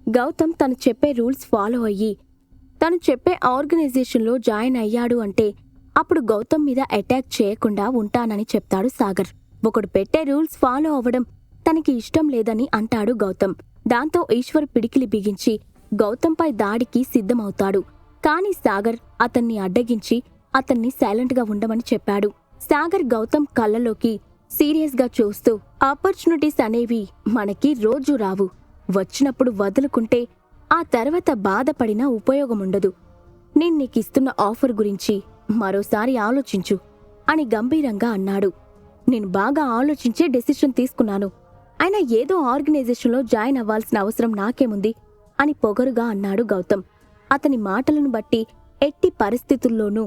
గౌతమ్ తను చెప్పే rules follow అయ్యి తను చెప్పే ఆర్గనైజేషన్లో జాయిన్ అయ్యాడు అంటే అప్పుడు గౌతమ్ మీద అటాక్ చేయకుండా ఉంటానని చెప్తాడు సాగర్. ఒకడు పెట్టే రూల్స్ ఫాలో అవ్వడం తనకి ఇష్టం లేదని అంటాడు గౌతమ్. దాంతో ఈశ్వర్ పిడికిలి బిగించి గౌతంపై దాడికి సిద్ధమవుతాడు. కాని సాగర్ అతన్ని అడ్డగించి అతన్ని సైలెంట్గా ఉండమని చెప్పాడు. సాగర్ గౌతమ్ కళ్ళలోకి సీరియస్గా చూస్తూ, ఆపర్చునిటీస్ అనేవి మనకి రోజూ రావు. వచ్చినప్పుడు వదులుకుంటే ఆ తర్వాత బాధపడినా ఉపయోగముండదు. నేను నీకిస్తున్న ఆఫర్ గురించి మరోసారి ఆలోచించు అని గంభీరంగా అన్నాడు. నేను బాగా ఆలోచించే డెసిషన్ తీసుకున్నాను. అయినా ఏదో ఆర్గనైజేషన్లో జాయిన్ అవ్వాల్సిన అవసరం నాకేముంది అని పొగరుగా అన్నాడు గౌతమ్. అతని మాటలను బట్టి ఎట్టి పరిస్థితుల్లోనూ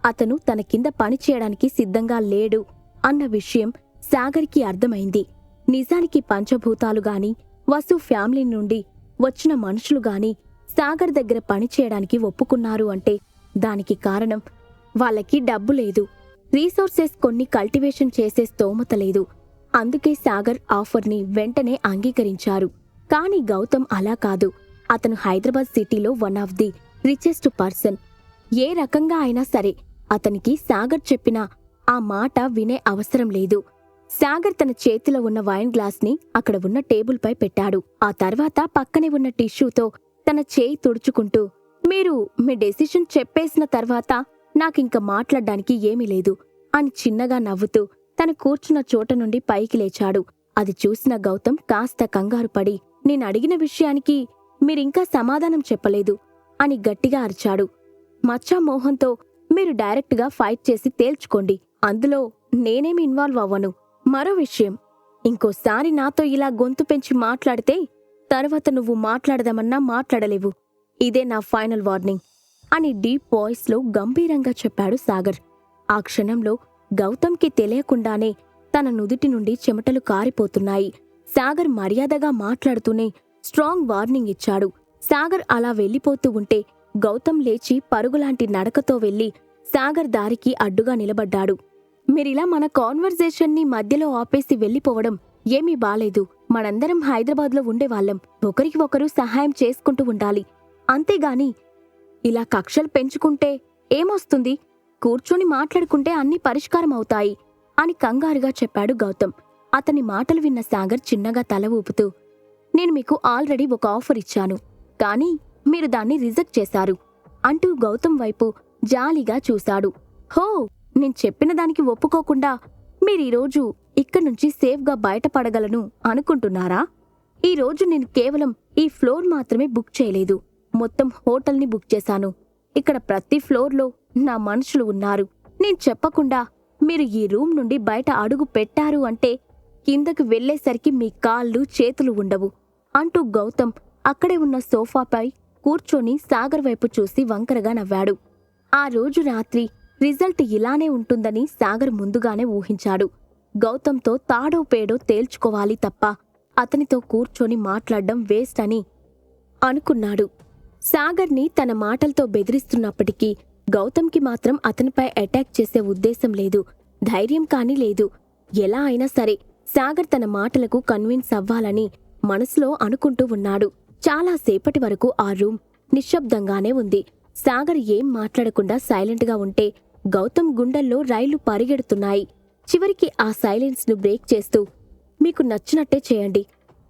అతను తన కింద పనిచేయడానికి సిద్ధంగా లేడు అన్న విషయం సాగర్కి అర్థమైంది. నిజానికి పంచభూతాలుగాని వసు ఫ్యామిలీ నుండి వచ్చిన మనుషులుగాని సాగర్ దగ్గర పనిచేయడానికి ఒప్పుకున్నారు అంటే దానికి కారణం వాళ్ళకి డబ్బు లేదు, రీసోర్సెస్ కొన్ని కల్టివేషన్ చేసే స్తోమత లేదు. అందుకే సాగర్ ఆఫర్ని వెంటనే అంగీకరించారు. కాని గౌతమ్ అలా కాదు. అతను హైదరాబాద్ సిటీలో one of the richest person. ఏ రకంగా అయినా సరే అతనికి సాగర్ చెప్పిన ఆ మాట వినే అవసరం లేదు. సాగర్ తన చేతిలో ఉన్న వైన్ గ్లాస్ని అక్కడ ఉన్న టేబుల్పై పెట్టాడు. ఆ తర్వాత పక్కనే ఉన్న టిష్యూతో తన చేయి తుడుచుకుంటూ, మీరు మీ డెసిషన్ చెప్పేసిన తర్వాత నాకింక మాట్లాడ్డానికి ఏమీ లేదు అని చిన్నగా నవ్వుతూ తను కూర్చున్న చోట నుండి పైకి లేచాడు. అది చూసిన గౌతమ్ కాస్త కంగారు పడి, నేనడిగిన విషయానికి మీరింకా సమాధానం చెప్పలేదు అని గట్టిగా అరిచాడు. మచ్చా మోహన్తో మీరు డైరెక్ట్గా ఫైట్ చేసి తేల్చుకోండి, అందులో నేనేమి ఇన్వాల్వ్ అవ్వను. మరో విషయం, ఇంకోసారి నాతో ఇలా గొంతు పెంచి మాట్లాడితే తర్వాత నువ్వు మాట్లాడదామన్నా మాట్లాడలేవు. ఇదే నా ఫైనల్ వార్నింగ్ అని డీప్ వాయిస్లో గంభీరంగా చెప్పాడు సాగర్. ఆ క్షణంలో గౌతమ్కి తెలియకుండానే తన నుదుటి నుండి చెమటలు కారిపోతున్నాయి. సాగర్ మర్యాదగా మాట్లాడుతూనే స్ట్రాంగ్ వార్నింగ్ ఇచ్చాడు. సాగర్ అలా వెళ్ళిపోతూ ఉంటే గౌతమ్ లేచి పరుగులాంటి నడకతో వెళ్లి సాగర్ దారికి అడ్డుగా నిలబడ్డాడు. మీరిలా మన కాన్వర్జేషన్ని మధ్యలో ఆపేసి వెళ్ళిపోవడం ఏమీ బాలేదు. మనందరం హైదరాబాద్లో ఉండేవాళ్లం. ఒకరికి ఒకరు సహాయం చేసుకుంటూ ఉండాలి. అంతేగాని ఇలా కక్షలు పెంచుకుంటే ఏమొస్తుంది? కూర్చొని మాట్లాడుకుంటే అన్నీ పరిష్కారం అవుతాయి అని కంగారుగా చెప్పాడు గౌతమ్. అతని మాటలు విన్న సాగర్ చిన్నగా తల ఊపుతూ, నేను మీకు ఆల్రెడీ ఒక ఆఫర్ ఇచ్చాను, కానీ మీరు దాన్ని రిజెక్ట్ చేశారు అంటూ గౌతమ్ వైపు జాలిగా చూశాడు. హో, నేను చెప్పిన దానికి ఒప్పుకోకుండా మీరీరోజు ఇక్కడ్నుంచి సేఫ్గా బయటపడగలను అనుకుంటున్నారా? ఈరోజు నేను కేవలం ఈ ఫ్లోర్ మాత్రమే బుక్ చేయలేదు, మొత్తం హోటల్ని బుక్ చేశాను. ఇక్కడ ప్రతి ఫ్లోర్లో నా మనుషులు ఉన్నారు. నేను చెప్పకుండా మీరు ఈ రూమ్ నుండి బయట అడుగు పెట్టారు అంటే కిందకు వెళ్లేసరికి మీ కాళ్ళు చేతులు ఉండవు అంటూ గౌతమ్ అక్కడే ఉన్న సోఫాపై కూర్చొని సాగర్ వైపు చూసి వంకరగా నవ్వాడు. ఆ రోజు రాత్రి రిజల్ట్ ఇలానే ఉంటుందని సాగర్ ముందుగానే ఊహించాడు. గౌతమ్తో తాడో పేడో తేల్చుకోవాలి తప్ప అతనితో కూర్చొని మాట్లాడ్డం వేస్ట్ అని అనుకున్నాడు. సాగర్ని తన మాటలతో బెదిరిస్తున్నప్పటికీ గౌతమ్కి మాత్రం అతనిపై అటాక్ చేసే ఉద్దేశం లేదు, ధైర్యం కానీ లేదు. ఎలా అయినా సరే సాగర్ తన మాటలకు కన్విన్స్ అవ్వాలని మనసులో అనుకుంటూ ఉన్నాడు. చాలాసేపటి వరకు ఆ రూమ్ నిశ్శబ్దంగానే ఉంది. సాగర్ ఏం మాట్లాడకుండా సైలెంట్గా ఉంటే గౌతమ్ గుండెల్లో రైళ్లు పరిగెడుతున్నాయి. చివరికి ఆ సైలెన్స్ను బ్రేక్ చేస్తూ, మీకు నచ్చినట్టే చేయండి,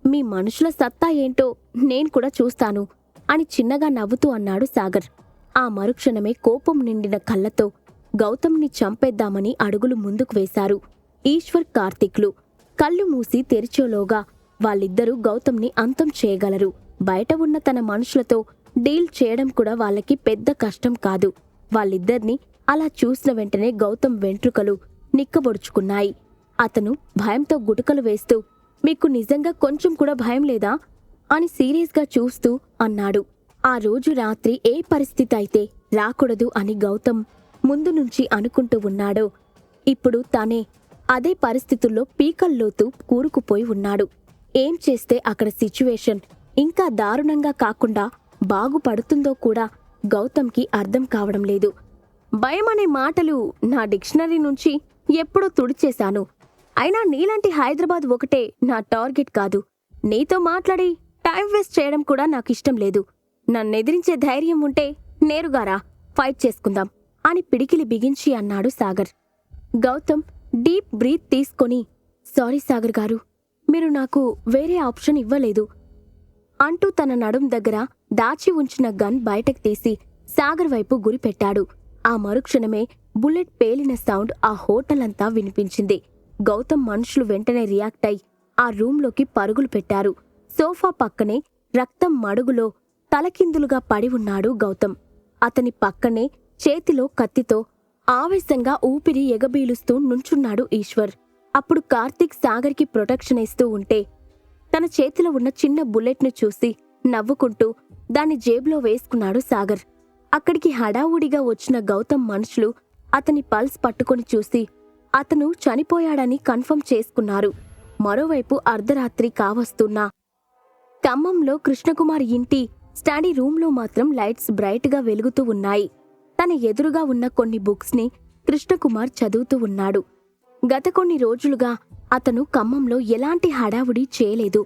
మీ మనుషుల సత్తా ఏంటో నేను కూడా చూస్తాను అని చిన్నగా నవ్వుతూ అన్నాడు సాగర్. ఆ మరుక్షణమే కోపం నిండిన కళ్ళతో గౌతమ్ని చంపేద్దామని అడుగులు ముందుకు వేశారు ఈశ్వర్, కార్తీక్లు. కళ్ళు మూసి తెరిచేలోగా వాళ్ళిద్దరూ గౌతమ్ని అంతం చేయగలరు. బయట ఉన్న తన మనుషులతో డీల్ చేయడం కూడా వాళ్ళకి పెద్ద కష్టం కాదు. వాళ్ళిద్దర్నీ అలా చూసిన వెంటనే గౌతమ్ వెంట్రుకలు నిక్కబొడుచుకున్నాయి. అతను భయంతో గుటకలు వేస్తూ, మీకు నిజంగా కొంచెం కూడా భయం లేదా అని సీరియస్గా చూస్తూ అన్నాడు. ఆ రోజు రాత్రి ఏ పరిస్థితి అయితే రాకూడదు అని గౌతమ్ ముందు నుంచి అనుకుంటూ ఉన్నాడో ఇప్పుడు తానే అదే పరిస్థితుల్లో పీకల్లోతూ కూరుకుపోయి ఉన్నాడు. ఏం చేస్తే అక్కడ సిచ్యువేషన్ ఇంకా దారుణంగా కాకుండా బాగుపడుతుందో కూడా గౌతమ్కి అర్థం కావడం లేదు. భయమనే మాటలు నా డిక్షనరీ నుంచి ఎప్పుడో తుడిచేశాను. అయినా నీలాంటి హైదరాబాద్ ఒకటే నా టార్గెట్ కాదు. నీతో మాట్లాడి టైం వేస్ట్ చేయడం కూడా నాకిష్టం లేదు. నన్నెదిరించే ధైర్యం ఉంటే నేరుగారా, ఫైట్ చేసుకుందాం అని పిడికిలి బిగించి అన్నాడు సాగర్. గౌతమ్ డీప్ బ్రీత్ తీసుకొని, సారీ సాగర్ గారు, మీరు నాకు వేరే ఆప్షన్ ఇవ్వలేదు అంటూ తన నడుం దగ్గర దాచి ఉంచిన గన్ బయటకు తీసి సాగర్ వైపు గురిపెట్టాడు. ఆ మరుక్షణమే బుల్లెట్ పేలిన సౌండ్ ఆ హోటల్ అంతా వినిపించింది. గౌతమ్ మనుషులు వెంటనే రియాక్ట్ అయి ఆ రూంలోకి పరుగులు పెట్టారు. సోఫా పక్కనే రక్తం మడుగులో తలకిందులుగా పడి ఉన్నాడు గౌతమ్. అతని పక్కనే చేతిలో కత్తితో ఆవేశంగా ఊపిరి ఎగబీలుస్తూ నుంచున్నాడు ఈశ్వర్. అప్పుడు కార్తీక్ సాగర్కి ప్రొటెక్షన్ ఇస్తూ ఉంటే తన చేతిలో ఉన్న చిన్న బుల్లెట్ను చూసి నవ్వుకుంటూ దాన్ని జేబులో వేసుకున్నాడు సాగర్. అక్కడికి హడావుడిగా వచ్చిన గౌతమ్ మనుషులు అతని పల్స్ పట్టుకొని చూసి అతను చనిపోయాడని కన్ఫర్మ్ చేసుకున్నారు. మరోవైపు అర్ధరాత్రి కావస్తున్నా ఖమ్మంలో కృష్ణకుమార్ ఇంటి స్టడీ రూంలో మాత్రం లైట్స్ బ్రైట్గా వెలుగుతూ ఉన్నాయి. తన ఎదురుగా ఉన్న కొన్ని బుక్స్ని కృష్ణకుమార్ చదువుతూ ఉన్నాడు. గత కొన్ని రోజులుగా అతను ఖమ్మంలో ఎలాంటి హడావుడి చేయలేదు.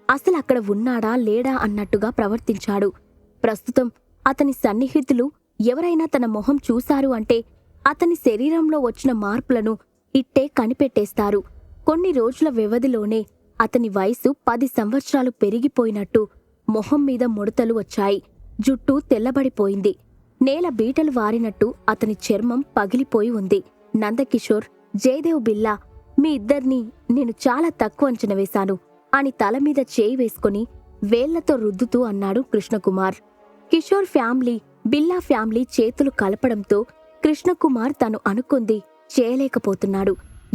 అసలక్కడ ఉన్నాడా లేడా అన్నట్టుగా ప్రవర్తించాడు. ప్రస్తుతం అతని సన్నిహితులు ఎవరైనా తన మొహం చూశారు అంటే అతని శరీరంలో వచ్చిన మార్పులను ఇట్టే కనిపెట్టేస్తారు. కొన్ని రోజుల వ్యవధిలోనే అతని వయసు 10 సంవత్సరాలు పెరిగిపోయినట్టు మొహం మీద ముడతలు వచ్చాయి. జుట్టు తెల్లబడిపోయింది. నేల బీటలు వారినట్టు అతని చర్మం పగిలిపోయి ఉంది. నందకిషోర్, జయదేవ్ బిల్లా, మీ ఇద్దరినీ నేను చాలా తక్కువ అంచనా వేశాను అని తలమీద చేయి వేసుకుని వేళ్లతో రుద్దుతూ అన్నాడు కృష్ణకుమార్. కిషోర్ ఫ్యామిలీ, బిల్లా ఫ్యామిలీ చేతులు కలపడంతో కృష్ణకుమార్ తను అనుకుంది చేయలేకపోతున్నాడు.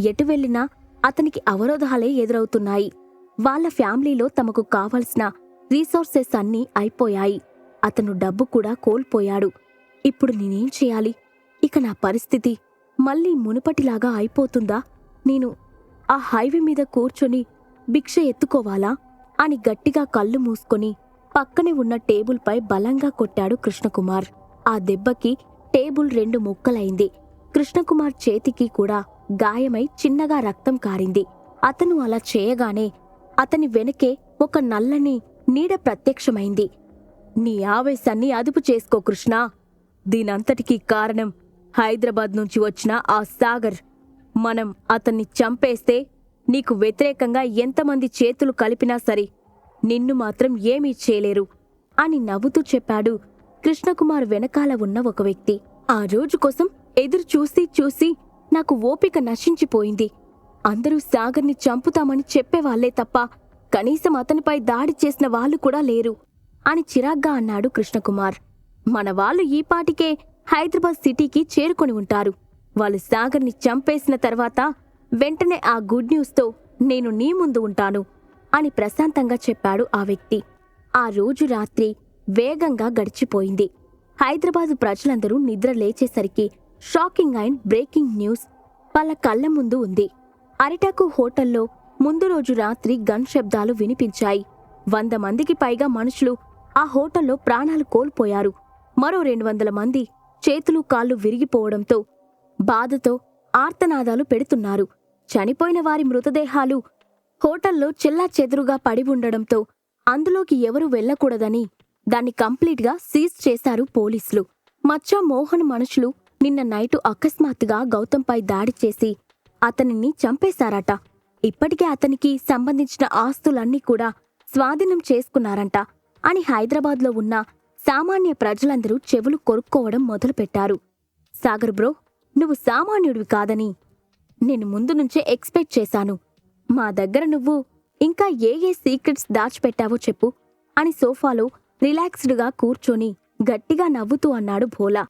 ఎటు వెళ్లినా అతనికి అవరోధాలే ఎదురవుతున్నాయి. వాళ్ళ ఫ్యామిలీలో తమకు కావలసిన రీసోర్సెస్ అన్నీ అయిపోయాయి. అతను డబ్బు కూడా కోల్పోయాడు. ఇప్పుడు నేనేం చేయాలి? ఇక నా పరిస్థితి మళ్ళీ మునుపటిలాగా అయిపోతుందా? నేను ఆ హైవే మీద కూర్చొని భిక్ష ఎత్తుకోవాలా అని గట్టిగా కళ్ళు మూసుకొని పక్కనే ఉన్న టేబుల్పై బలంగా కొట్టాడు కృష్ణకుమార్. ఆ దెబ్బకి టేబుల్ 2 ముక్కలైంది. కృష్ణకుమార్ చేతికి కూడా గాయమై చిన్నగా రక్తం కారింది. అతను అలా చేయగానే అతని వెనకే ఒక నల్లని నీడ ప్రత్యక్షమైంది. నీ ఆవేశాన్ని అదుపు చేసుకో కృష్ణా. దీనంతటికీ కారణం హైదరాబాద్ నుంచి వచ్చిన ఆ సాగర్. మనం అతన్ని చంపేస్తే నీకు వ్యతిరేకంగా ఎంతమంది చేతులు కలిపినా సరే నిన్ను మాత్రం ఏమీ చేయలేరు అని నవ్వుతూ చెప్పాడు కృష్ణకుమార్ వెనకాల ఉన్న ఒక వ్యక్తి. ఆ రోజు కోసం ఎదురు చూసి చూసి నాకు ఓపిక నశించిపోయింది. అందరూ సాగర్ని చంపుతామని చెప్పేవాళ్లే తప్ప కనీసం అతనిపై దాడి చేసిన వాళ్ళు కూడా లేరు అని చిరాగ్గా అన్నాడు కృష్ణకుమార్. మన వాళ్ళు ఈపాటికే హైదరాబాద్ సిటీకి చేరుకొని ఉంటారు. వాళ్ళు సాగర్ని చంపేసిన తర్వాత వెంటనే ఆ గుడ్ న్యూస్తో నేను నీ ముందు ఉంటాను అని ప్రశాంతంగా చెప్పాడు ఆ వ్యక్తి. ఆ రోజు రాత్రి వేగంగా గడిచిపోయింది. హైదరాబాదు ప్రజలందరూ నిద్ర లేచేసరికి షాకింగ్ అండ్ బ్రేకింగ్ న్యూస్ వాళ్ళ కళ్ల ముందు ఉంది. అరిటాకు హోటల్లో ముందు రోజు రాత్రి గన్ శబ్దాలు వినిపించాయి. 100 మందికి పైగా మనుషులు ఆ హోటల్లో ప్రాణాలు కోల్పోయారు. మరో 200 మంది చేతులు కాళ్ళు విరిగిపోవడంతో బాధతో ఆర్తనాదాలు పెడుతున్నారు. చనిపోయిన వారి మృతదేహాలు హోటల్లో చెల్లాచెదురుగా పడి ఉండడంతో అందులోకి ఎవరూ వెళ్లకూడదని దాన్ని కంప్లీట్గా సీజ్ చేశారు పోలీసులు. మచ్చా మోహన్ మనుషులు నిన్న నైటు అకస్మాత్తుగా గౌతంపై దాడి చేసి అతనిని చంపేశారట. ఇప్పటికే అతనికి సంబంధించిన ఆస్తులన్నీ కూడా స్వాధీనం చేసుకున్నారంట అని హైదరాబాద్లో ఉన్న సామాన్య ప్రజలందరూ చెవులు కొరుక్కోవడం మొదలుపెట్టారు. సాగర్ బ్రో, నువ్వు సామాన్యుడివి కాదని నేను ముందు నుంచే ఎక్స్పెక్ట్ చేశాను. మా దగ్గర నువ్వు ఇంకా ఏ సీక్రెట్స్ దాచిపెట్టావో చెప్పు అని సోఫాలో రిలాక్స్డ్గా కూర్చొని గట్టిగా నవ్వుతూ అన్నాడు భోలా.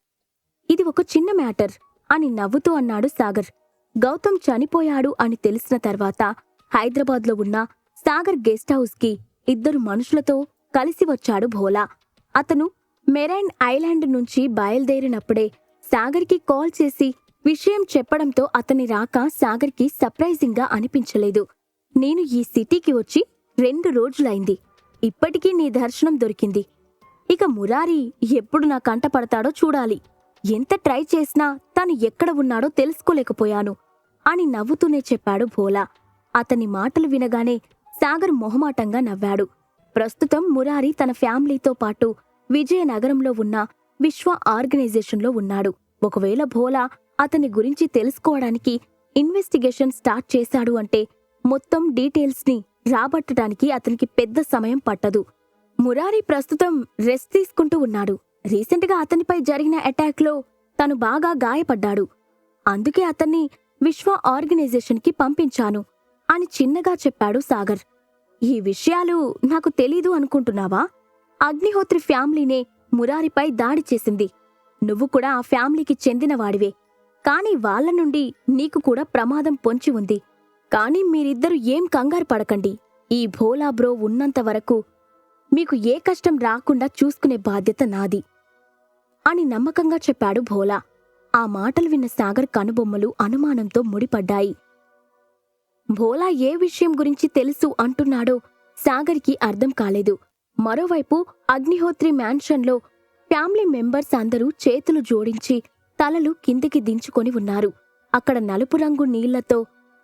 ఇది ఒక చిన్న మ్యాటర్ అని నవ్వుతూ అన్నాడు సాగర్. గౌతమ్ చనిపోయాడు అని తెలిసిన తర్వాత హైదరాబాద్లో ఉన్న సాగర్ గెస్ట్ హౌస్కి 2 మనుషులతో కలిసి వచ్చాడు భోలా. అతను మెరైన్ ఐలాండ్ నుంచి బయలుదేరినప్పుడే సాగర్కి కాల్ చేసి విషయం చెప్పడంతో అతని రాక సాగర్కి సర్ప్రైజింగ్గా అనిపించలేదు. నేను ఈ సిటీకి వచ్చి 2 రోజులైంది. ఇప్పటికీ నీ దర్శనం దొరికింది. ఇక మురారి ఎప్పుడు నా కంట పడతాడో చూడాలి. ఎంత ట్రై చేసినా తను ఎక్కడ ఉన్నాడో తెలుసుకోలేకపోయాను అని నవ్వుతూనే చెప్పాడు భోలా. అతని మాటలు వినగానే సాగర్ మొహమాటంగా నవ్వాడు. ప్రస్తుతం మురారి తన ఫ్యామిలీతో పాటు విజయనగరంలో ఉన్న విశ్వ ఆర్గనైజేషన్లో ఉన్నాడు. ఒకవేళ భోలా అతని గురించి తెలుసుకోవడానికి ఇన్వెస్టిగేషన్ స్టార్ట్ చేశాడు అంటే మొత్తం డీటెయిల్స్ని రాబట్టడానికి అతనికి పెద్ద సమయం పట్టదు. మురారి ప్రస్తుతం రెస్ట్ తీసుకుంటూ ఉన్నాడు. రీసెంట్గా అతనిపై జరిగిన అటాక్లో తను బాగా గాయపడ్డాడు. అందుకే అతన్ని విశ్వ ఆర్గనైజేషన్కి పంపించాను అని చిన్నగా చెప్పాడు సాగర్. ఈ విషయాలు నాకు తెలీదు అనుకుంటున్నావా? అగ్నిహోత్రి ఫ్యామిలీనే మురారిపై దాడి చేసింది. నువ్వు కూడా ఆ ఫ్యామిలీకి చెందినవాడివే. కాని వాళ్ల నుండి నీకు కూడా ప్రమాదం పొంచి ఉంది. కాని మీరిద్దరూ ఏం కంగారు పడకండి. ఈ భోలా బ్రో ఉన్నంత వరకు మీకు ఏ కష్టం రాకుండా చూసుకునే బాధ్యత నాది అని నమ్మకంగా చెప్పాడు భోలా. ఆ మాటలు విన్న సాగర్ కనుబొమ్మలు అనుమానంతో ముడిపడ్డాయి. భోలా ఏ విషయం గురించి తెలుసు అంటున్నాడో సాగర్కి అర్థం కాలేదు. మరోవైపు అగ్నిహోత్రి మ్యాన్షన్లో ఫ్యామిలీ మెంబర్స్ అందరూ చేతులు జోడించి తలలు కిందికి దించుకొని ఉన్నారు. అక్కడ నలుపు రంగు నీళ్లతో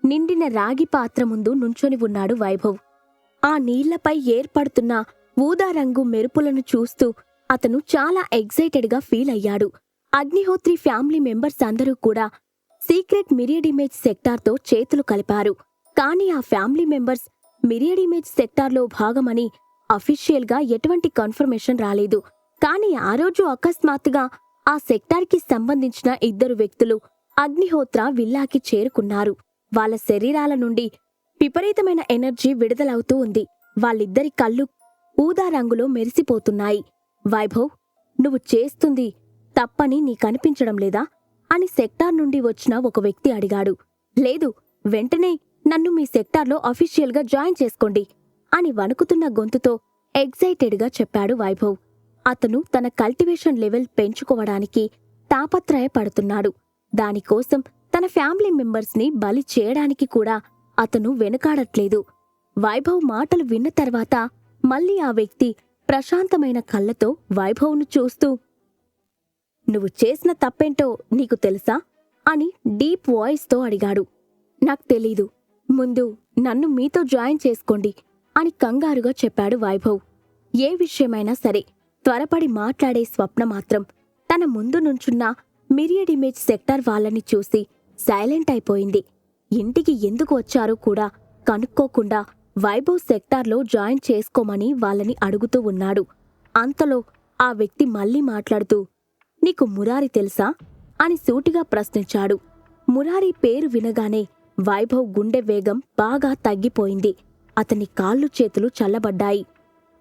నిండిన రాగి పాత్ర ముందు నుంచొని ఉన్నాడు వైభవ్. ఆ నీళ్లపై ఏర్పడుతున్న ఊదా రంగు మెరుపులను చూస్తూ అతను చాలా ఎగ్జైటెడ్గా ఫీల్ అయ్యాడు. అగ్నిహోత్రి ఫ్యామిలీ మెంబర్స్ అందరూ కూడా సీక్రెట్ మిరియడ్ ఇమేజ్ సెక్టార్తో చేతులు కలిపారు. కానీ ఆ ఫ్యామిలీ మెంబర్స్ మిరియడ్ ఇమేజ్ సెక్టార్లో భాగమని అఫీషియల్గా ఎటువంటి కన్ఫర్మేషన్ రాలేదు. కానీ ఆ రోజు అకస్మాత్తుగా ఆ సెక్టార్కి సంబంధించిన ఇద్దరు వ్యక్తులు అగ్నిహోత్ర విల్లాకి చేరుకున్నారు. వాళ్ళ శరీరాల నుండి విపరీతమైన ఎనర్జీ విడుదలవుతూ ఉంది. వాళ్ళిద్దరి కళ్ళు ఊదా రంగులో మెరిసిపోతున్నాయి. వైభవ్, నువ్వు చేస్తుంది తప్పని నీకనిపించడం లేదా అని సెక్టార్ నుండి వచ్చిన ఒక వ్యక్తి అడిగాడు. లేదు, వెంటనే నన్ను మీ సెక్టార్లో అఫీషియల్గా జాయిన్ చేసుకోండి అని వణుకుతున్న గొంతుతో ఎగ్జైటెడ్గా చెప్పాడు వైభవ్. అతను తన కల్టివేషన్ లెవెల్ పెంచుకోవడానికి తాపత్రయపడుతున్నాడు. దానికోసం తన ఫ్యామిలీ మెంబర్స్ని బలి చేయడానికి కూడా అతను వెనుకాడట్లేదు. వైభవ్ మాటలు విన్న తర్వాత మళ్ళీ ఆ వ్యక్తి ప్రశాంతమైన కళ్ళతో వైభవ్ను చూస్తూ, నువ్వు చేసిన తప్పేంటో నీకు తెలుసా అని డీప్ వాయిస్తో అడిగాడు. నాకు తెలీదు, ముందు నన్ను మీతో జాయిన్ చేసుకోండి అని కంగారుగా చెప్పాడు వైభవ్. ఏ విషయమైనా సరే త్వరపడి మాట్లాడే స్వప్న మాత్రం తన ముందు నుంచున్న మిరియడ్ ఇమేజ్ సెక్టార్ వాళ్ళని చూసి సైలెంట్ అయిపోయింది. ఇంటికి ఎందుకు వచ్చారో కూడా కనుక్కోకుండా వైభవ్ సెక్టార్లో జాయిన్ చేసుకోమని వాళ్ళని అడుగుతూ ఉన్నాడు. అంతలో ఆ వ్యక్తి మళ్ళీ మాట్లాడుతూ, నీకు మురారి తెలుసా అని సూటిగా ప్రశ్నించాడు. మురారి పేరు వినగానే వైభవ్ గుండె వేగం బాగా తగ్గిపోయింది. అతని కాళ్ళు చేతులు చల్లబడ్డాయి.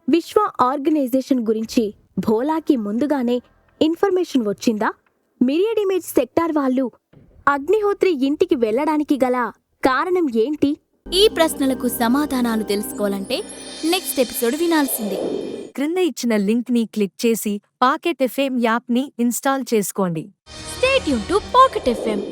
విశ్వ ఆర్గనైజేషన్ గురించి భోలాకి ముందుగానే ఇన్ఫర్మేషన్ వచ్చిందా? మిరియడ్ ఇమేజ్ సెక్టార్ వాళ్ళు అగ్నిహోత్రి ఇంటికి వెళ్లడానికి గల కారణం ఏంటి? ఈ ప్రశ్నలకు సమాధానాలు తెలుసుకోవాలంటే నెక్స్ట్ ఎపిసోడ్ వినాల్సిందే. క్రింద ఇచ్చిన లింక్ ని క్లిక్ చేసి పాకెట్ ఎఫ్ఎం యాప్ ని ఇన్స్టాల్ చేసుకోండి. Stay tune to pocket FM.